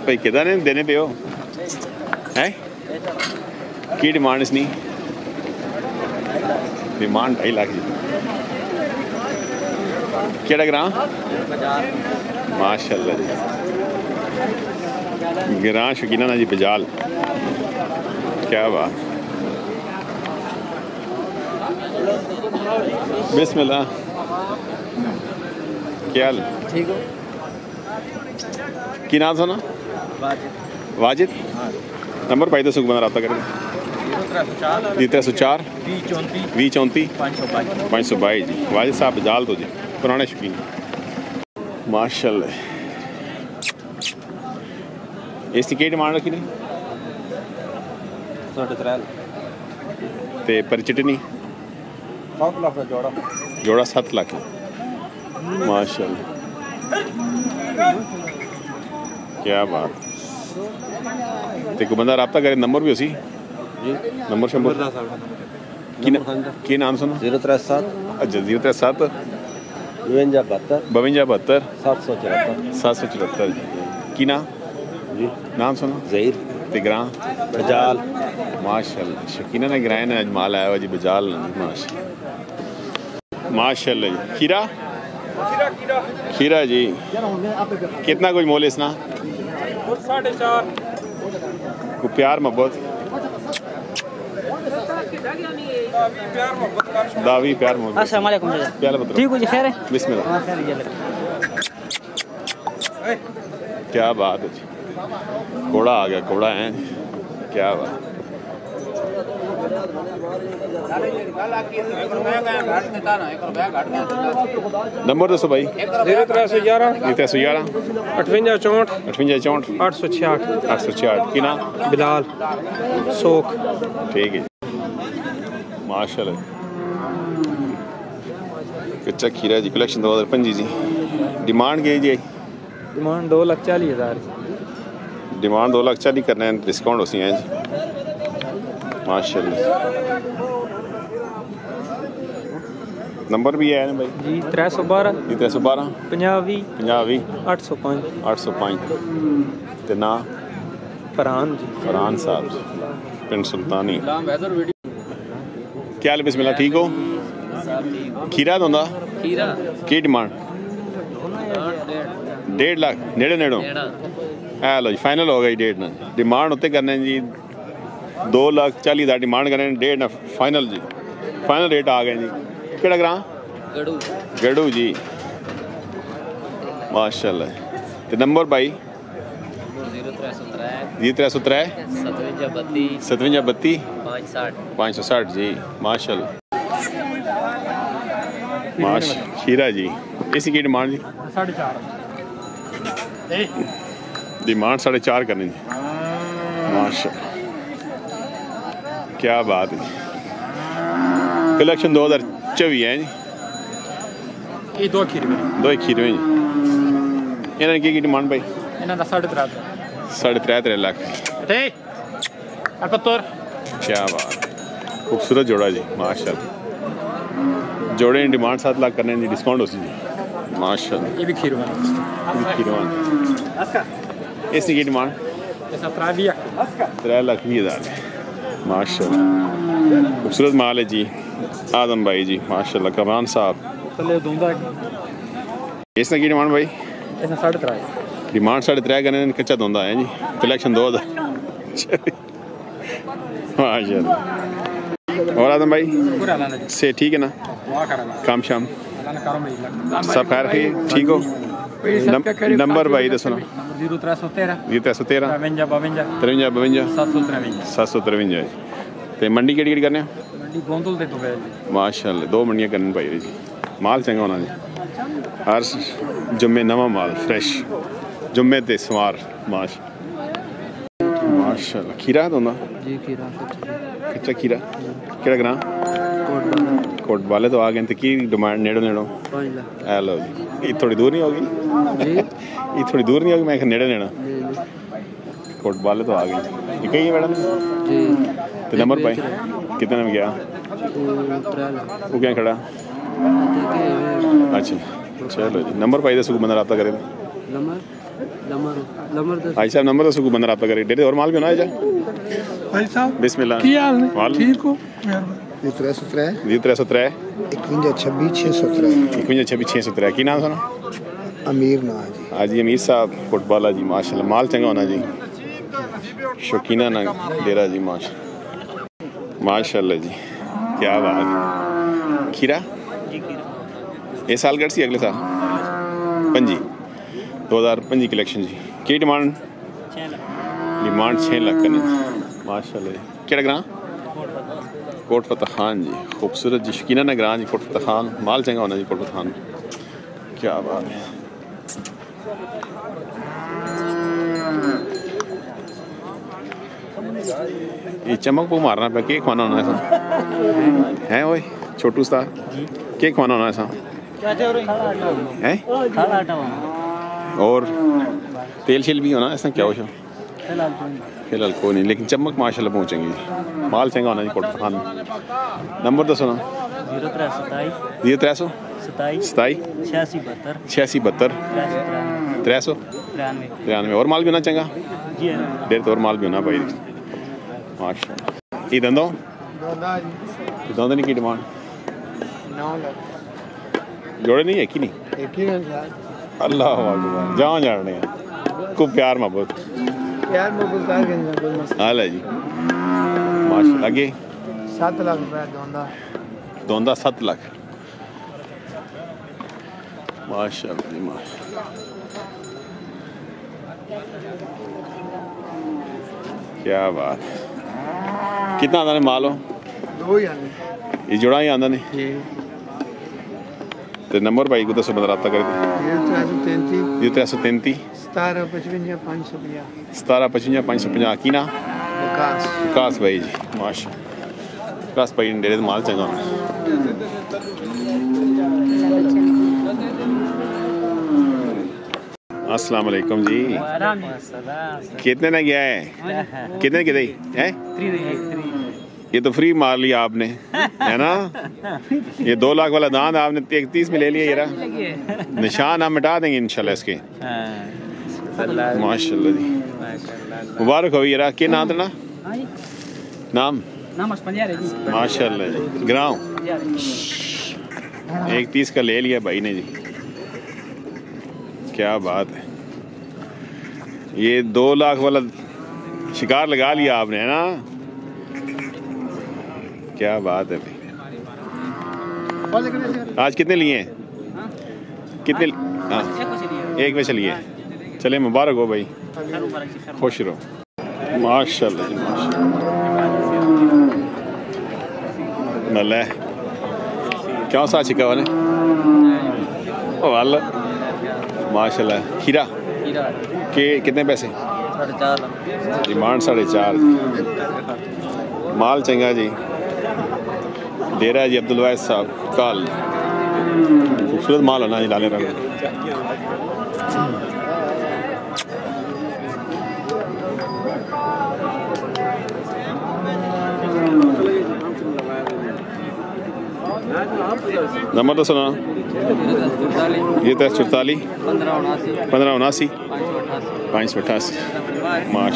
भाई कितना ने देने पे हो है की डिमांड इसनी डिमांड 2.5 लाख जी केड़ा ग्रां माशाअल्लाह जी ग्रां शकीना ना जी बजाल क्या बात बिस्मिल्लाह क्या हाल ठीक हो की नाम सुना वाजिद नंबर पाई दसो बंदा रब्ता करें 0304 2034 522 जी वाजिद साहब बजाल तो जी पुराने शौकीन माशाअल्लाह इसकी क्या डिमांड रखी ने 3.5 ते पर चिटनी 7 लाख का जोड़ा 7 लाख माशाअल्लाह क्या बात ते को बंदा रब्ता करे नंबर भी उसी नंबर शंबर की नाम सुनो 037 अच्छा 037 52 52 774 774 की नाम जी नाम सुनो ज़हीर ते ग्रां बजाल माशाअल्लाह शकीना ने ग्रां ने अजमाल आया हुआ जी बजाल माशाअल्लाह जी खीरा जी कितना कुछ मोल इसना 4.5 को प्यार मोहब्बत दावी प्यार मोहब्बत अस्सलाम वालेकुम प्यार बता ठीक हो जी खैर है बिस्मिल्लाह क्या बात है जी घोड़ा आ गया घोड़ा है क्या बात नंबर दसो भाई 0311 311 58 58 866 866 की नाम बिलाल सोख ठीक है माशाल्लाह कच्चा खीरा जी कलेक्शन 2025 जी डिमांड की जी डिमांड 2,40,000 डिमांड 2,40,000 करने हैं डिस्काउंट उसी हैं जी माशाल्लाह नंबर भी है ना भाई जी 312 312 50 50 805 805 ते ना फरहान जी फरहान साहब पिंड सुल्तानी क्या हाल बिस्मिल्लाह ठीक हो खीरा दोंदा खीरा की डिमांड 1.5 लाख नेड़े नेड़ो है लो जी फाइनल हो गई 1.5 ना डिमांड उत्ते करने जी 2,40,000 डिमांड करने 1.5 ना फाइनल जी फाइनल रेट आ गए जी केड़ा ग्रां गड़ू जी माशाल्लाह ते नंबर भाई 0303 57 32 560 जी माशाल्लाह खीरा जी इसी की डिमांड जी 4.5 डिमांड 4.5 करनी जी माशाल्लाह क्या बात है कलेक्शन 2024 है जी ये दो खीरवे जी इन्होंने की डिमांड भाई इन्हां दा 3.5 लाख क्या बात खूबसूरत जोड़ा जी माशाल्लाह जोड़े की डिमांड 7 लाख करने जी डिस्काउंट हो सी जी माशाल्लाह ये भी खीरवा इसकी की डिमांड 3,20,000 माशाल्लाह खूबसूरत माल है जी आदम भाई जी माशाल्लाह कमान साहब इसने की डिमांड भाई 3.5 डिमांड 3.5 करने कच्चा धोंदा है जी कलेक्शन 2 माशाल्लाह और आदम भाई से ठीक है ना काम शाम सब खैर है ठीक हो नंबर भाई दसो ना 0313 53 753 ते मंडी केड़ी करने माशाल्लाह 2 मंडियां करने भाई जी माल चंगा होना जी हर जुम्मे नवा माल फ्रेश जुम्मे ते सवार माशाल्लाह खीरा दोंदा जी खीरा कच्चा खीरा केड़ा ग्रां कोट वाले तो आ गए तो की डिमांड नेड़ो 5 लाख हेलो जी ये थोड़ी दूर नहीं होगी जी ये थोड़ी दूर नहीं होगी मैं नेड़े नेड़ा कोट वाले तो आ गए ये कहीं है मैडम जी तो नंबर पाए कितने में गया 3 लाख वो क्या खड़ा अच्छा चलो जी नंबर पाई दस बंदा रब्ता करे नंबर भाई साहब नंबर दसो, कोई बंदा रब्ता करे। डेढ़ और माल भी होना है जा भाई साहब बिस्मिल्लाह। की हाल ने? हाल ठीक हो? 303 303 51 26 603 की नाम सुना? अमीर ना जी। हाँ जी अमीर साहब फुटबॉल जी माशाल्लाह, माल चंगा होना जी, शौकीना ना डेरा जी माशाल्लाह जी, क्या बात। खीरा ये साल कट सी अगले साल 5 2025 कलेक्शन जी। की डिमांड? 6 लाख करने माशाल्लाह जी। केड़ा ग्रां? कोट फतेह खान जी, खूबसूरत जी, शकीना ना ग्रां जी, कोट फतेह खान। माल चंगा होना जी कोट फतेह खान, क्या बात है। ये चमक को मारना पे के खाना होना ऐसा है ओए छोटू उस्ताद, के खाना होना ऐसा है? और तेल शेल भी होना ऐसा क्या हो? फिलहाल कोई नहीं, लेकिन चमक माशाल्लाह पहुँचेंगी। माल चंगा होना जी कोट खान। नंबर दसो ना। 0300 27 86 72 393 और माल भी होना चंगा। डेढ़ तो और माल भी होना भाई माशाल्लाह। ये दंदो नहीं की डिमांड? 9 लाख जोड़े नहीं है कि नहीं? एक ही अल्लाह अकबर, जान जाने को प्यार मोहब्बत यार मोबाइल कोई मसला हाल है जी माशाल्लाह। आगे 7 लाख रुपए दोंदा 7 लाख माशाल्लाह जी माशाल्लाह, क्या बात। कितना आंदा ने माल हो? 2 ही आने ये जुड़ा ही आंदा ने जी। ते नंबर भाई को दसो बंदा रब्ता कर दे। 333 1755 550 550 की ना विकास विकास भाई जी माशाल्लाह। विकास भाई ने डेरे माल चंगा होना। अस्सलाम वालेकुम जी। कितने ने गया है? कितने के दे है? ये तो फ्री मार लिया आपने है ना। ये 2 लाख वाला दांत आपने 31 में ले लिया। ये निशान हम मिटा देंगे इंशाल्लाह इसके। माशाल्लाह जी मुबारक हो। ये के नाम था ना? नाम माशाल्लाह जी। ग्राम 31 का ले लिया भाई ने जी, क्या बात है। ये 2 लाख वाला शिकार लगा लिया आपने है ना, क्या बात है भाई। आज कितने लिए हैं? कितने? हाँ एक में चलिए। चले मुबारक हो भाई, खुश रहो माशाल्लाह जी माशाल्लाह। नल्ला क्यों सा छिका वाले ओ वाला माशाल्लाह। खीरा के कितने पैसे? 4.5 डिमांड 4.5 जी। माल चंगा जी। डेरा जी अब्दुल वाहिद साहब काल, खूबसूरत माल होना जी लाले रंग। नंबर तो सुना। ये 44 1579 588 माश।